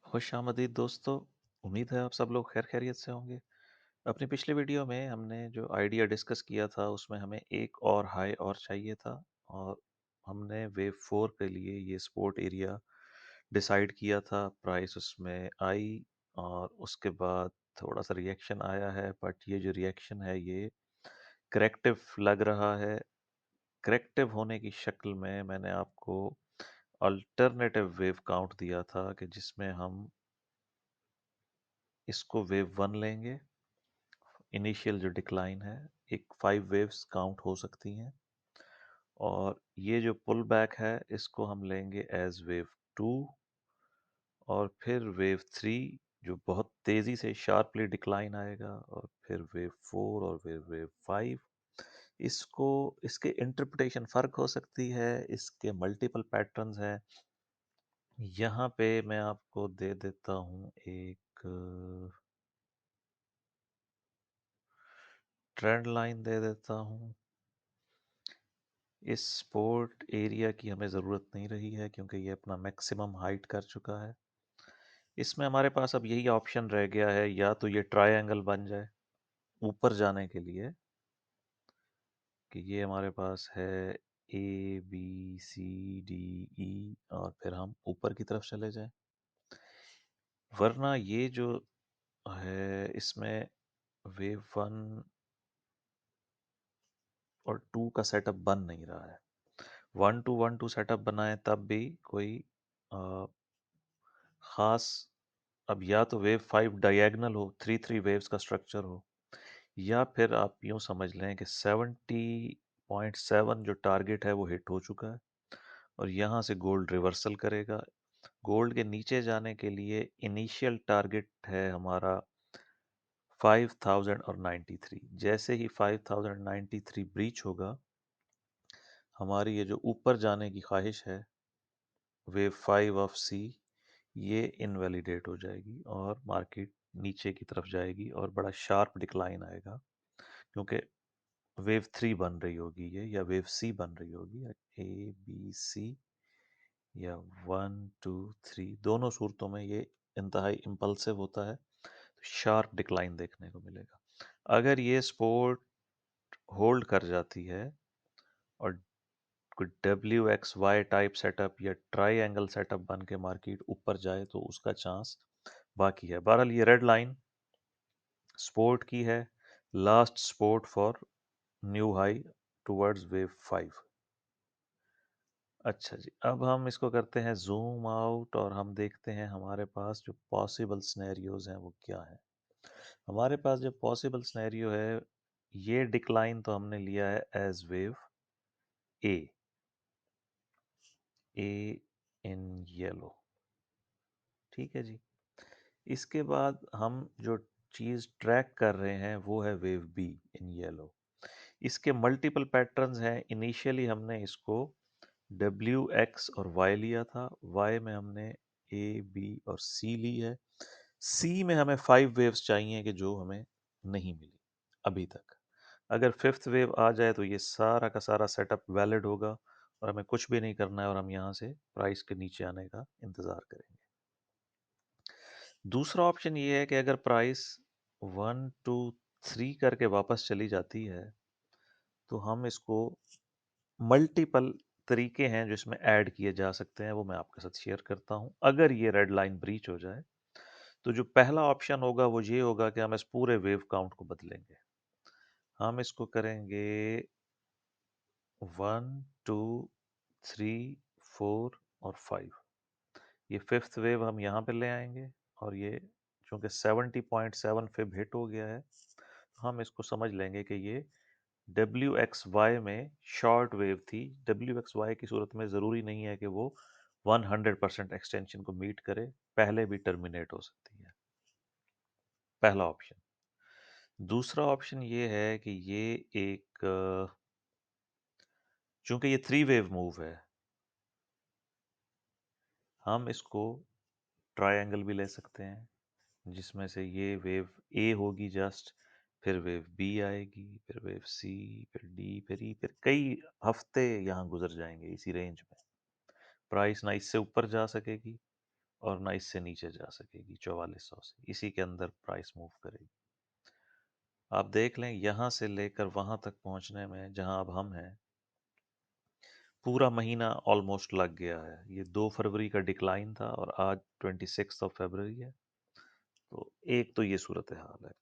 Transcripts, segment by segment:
खुशामदीद दोस्तों। उम्मीद है आप सब लोग खैर खैरियत से होंगे। अपनी पिछली वीडियो में हमने जो आइडिया डिस्कस किया था उसमें हमें एक और हाई और चाहिए था, और हमने वेव 4 के लिए ये स्पोर्ट एरिया डिसाइड किया था। प्राइस उसमें आई और उसके बाद थोड़ा सा रिएक्शन आया है, बट ये जो रिएक्शन है ये करेक्टिव लग रहा है। करेक्टिव होने की शक्ल में मैंने आपको अल्टरनेटिव वेव काउंट दिया था कि जिसमें हम इसको वेव 1 लेंगे। इनिशियल जो डिक्लाइन है, एक 5 वेव्स काउंट हो सकती हैं, और ये जो पुल बैक है इसको हम लेंगे एज वेव 2, और फिर वेव 3 जो बहुत तेज़ी से शार्पली डिक्लाइन आएगा, और फिर वेव 4 और फिर वेव 5। इसको इसके इंटरप्रिटेशन फ़र्क हो सकती है, इसके मल्टीपल पैटर्न्स हैं। यहाँ पे मैं आपको दे देता हूँ एक ट्रेंड लाइन दे देता हूँ। इस स्पोर्ट एरिया की हमें ज़रूरत नहीं रही है क्योंकि ये अपना मैक्सिमम हाइट कर चुका है। इसमें हमारे पास अब यही ऑप्शन रह गया है, या तो ये ट्रायंगल बन जाए ऊपर जाने के लिए, कि ये हमारे पास है ए बी सी डी ई, और फिर हम ऊपर की तरफ चले जाएं। वरना ये जो है इसमें वेव 1 और 2 का सेटअप बन नहीं रहा है। 1 2 1 2 सेटअप बनाए तब भी कोई ख़ास, अब या तो वेव 5 डायगोनल हो, 3 3 वेव्स का स्ट्रक्चर हो, या फिर आप यूं समझ लें कि 70.7 जो टारगेट है वो हिट हो चुका है, और यहाँ से गोल्ड रिवर्सल करेगा। गोल्ड के नीचे जाने के लिए इनिशियल टारगेट है हमारा 5093। जैसे ही 5093 ब्रीच होगा, हमारी ये जो ऊपर जाने की ख्वाहिश है वेव 5 ऑफ सी, ये इनवैलिडेट हो जाएगी और मार्केट नीचे की तरफ जाएगी और बड़ा शार्प डिक्लाइन आएगा, क्योंकि वेव 3 बन रही होगी ये, या वेव सी बन रही होगी, ए बी सी, या 1 2 3, दोनों सूरतों में ये इंतहाई इम्पल्सिव होता है, तो शार्प डिक्लाइन देखने को मिलेगा। अगर ये सपोर्ट होल्ड कर जाती है और कोई WXY टाइप सेटअप या ट्राई सेटअप बन के मार्केट ऊपर जाए तो उसका चांस बाकी है। बहरहाल ये रेड लाइन सपोर्ट की है, last support for new high towards wave 5। अच्छा जी, अब हम इसको करते हैं जूम आउट और हम देखते हैं हमारे पास जो पॉसिबल सिनेरियोज हैं वो क्या है। हमारे पास जो पॉसिबल सिनेरियो है, ये डिक्लाइन तो हमने लिया है as wave A, A in yellow. ठीक है जी। इसके बाद हम जो चीज़ ट्रैक कर रहे हैं वो है वेव बी इन येलो। इसके मल्टीपल पैटर्न्स हैं। इनिशियली हमने इसको WX और Y लिया था। Y में हमने A B और C ली है। C में हमें 5 वेव्स चाहिए कि जो हमें नहीं मिली अभी तक। अगर फिफ्थ वेव आ जाए तो ये सारा का सारा सेटअप वैलिड होगा और हमें कुछ भी नहीं करना है, और हम यहाँ से प्राइस के नीचे आने का इंतज़ार करेंगे। दूसरा ऑप्शन ये है कि अगर प्राइस 1 2 3 करके वापस चली जाती है तो हम इसको, मल्टीपल तरीके हैं जो इसमें ऐड किए जा सकते हैं, वो मैं आपके साथ शेयर करता हूँ। अगर ये रेड लाइन ब्रीच हो जाए तो जो पहला ऑप्शन होगा वो ये होगा कि हम इस पूरे वेव काउंट को बदलेंगे। हम इसको करेंगे 1 2 3 4 और 5। ये फिफ्थ वेव हम यहाँ पे ले आएंगे, और ये चूंकि 70.7 फिब हिट हो गया है, तो हम इसको समझ लेंगे कि ये WXY में शॉर्ट वेव थी। WXY की सूरत में ज़रूरी नहीं है कि वो 100% एक्सटेंशन को मीट करे, पहले भी टर्मिनेट हो सकती है। पहला ऑप्शन। दूसरा ऑप्शन ये है कि ये एक, चूंकि ये 3 वेव मूव है, हम इसको ट्रायंगल भी ले सकते हैं, जिसमें से ये वेव ए होगी जस्ट, फिर वेव बी आएगी, फिर वेव सी, फिर डी, फिर ई, फिर कई हफ्ते यहाँ गुजर जाएंगे इसी रेंज में। प्राइस ना इससे ऊपर जा सकेगी और ना इससे नीचे जा सकेगी 4400 से, इसी के अंदर प्राइस मूव करेगी। आप देख लें यहाँ से लेकर वहाँ तक पहुँचने में जहाँ अब हम हैं, पूरा महीना ऑलमोस्ट लग गया है। ये 2 फरवरी का डिक्लाइन था और आज 26 ऑफ फरवरी है। तो एक तो ये सूरत हाल है।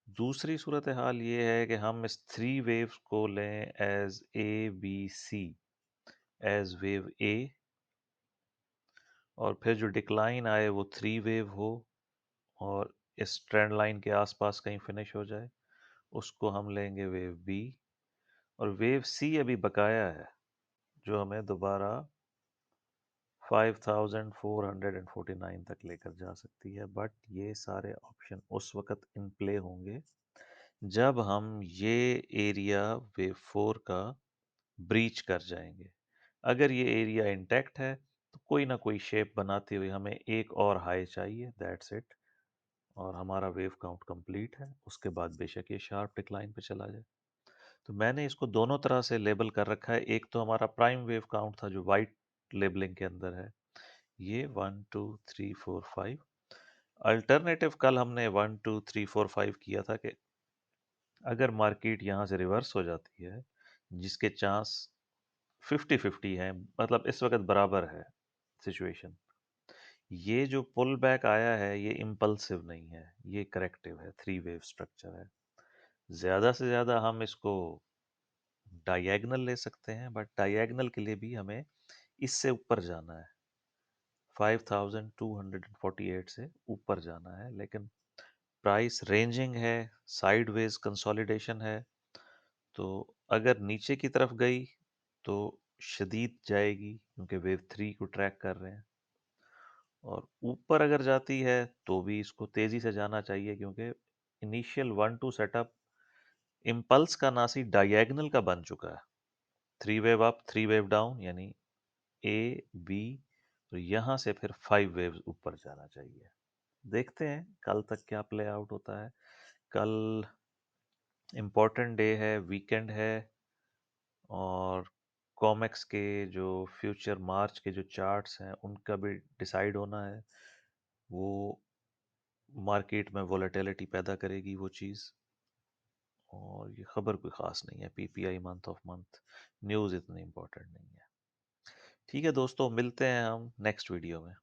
दूसरी सूरत हाल ये है कि हम इस 3 वेव्स को लें as A B C, as wave A, और फिर जो डिक्लाइन आए वो 3 वेव हो और इस ट्रेंड लाइन के आसपास कहीं फिनिश हो जाए, उसको हम लेंगे वेव बी। और वेव सी अभी बकाया है, जो हमें दोबारा 5449 तक लेकर जा सकती है। बट ये सारे ऑप्शन उस वक्त इन प्ले होंगे जब हम ये एरिया वेव 4 का ब्रीच कर जाएंगे। अगर ये एरिया इंटैक्ट है तो कोई ना कोई शेप बनाते हुए हमें एक और हाई चाहिए, दैट्स इट, और हमारा वेव काउंट कंप्लीट है। उसके बाद बेशक ये शार्प डिक्लाइन पे चला जाए। तो मैंने इसको दोनों तरह से लेबल कर रखा है। एक तो हमारा प्राइम वेव काउंट था जो वाइट लेबलिंग के अंदर है, ये 1 2 3 4 5। अल्टरनेटिव कल हमने 1 2 3 4 5 किया था कि अगर मार्केट यहाँ से रिवर्स हो जाती है, जिसके चांस 50-50 है, मतलब इस वक्त बराबर है सिचुएशन, ये जो पुल बैक आया है ये इम्पल्सिव नहीं है, ये करेक्टिव है, 3 वेव स्ट्रक्चर है। ज़्यादा से ज़्यादा हम इसको डायगोनल ले सकते हैं, बट डायगोनल के लिए भी हमें इससे ऊपर जाना है, 5248 से ऊपर जाना है। लेकिन प्राइस रेंजिंग है, साइडवेज कंसोलिडेशन है, तो अगर नीचे की तरफ गई तो शदीद जाएगी क्योंकि वेव 3 को ट्रैक कर रहे हैं, और ऊपर अगर जाती है तो भी इसको तेज़ी से जाना चाहिए क्योंकि इनिशियल 1 2 सेटअप इम्पल्स का नासी डायगोनल का बन चुका है। 3 वेव अप 3 वेव डाउन, यानी ए बी, और यहाँ से फिर 5 वेव्स ऊपर जाना चाहिए। देखते हैं कल तक क्या प्ले आउट होता है। कल इम्पोर्टेंट डे है, वीकेंड है, और कॉमेक्स के जो फ्यूचर मार्च के जो चार्ट्स हैं उनका भी डिसाइड होना है। वो मार्केट में वोलेटिलिटी पैदा करेगी वो चीज़। और ये खबर कोई ख़ास नहीं है, PPI month of month news इतनी इम्पोर्टेंट नहीं है। ठीक है दोस्तों, मिलते हैं हम नेक्स्ट वीडियो में।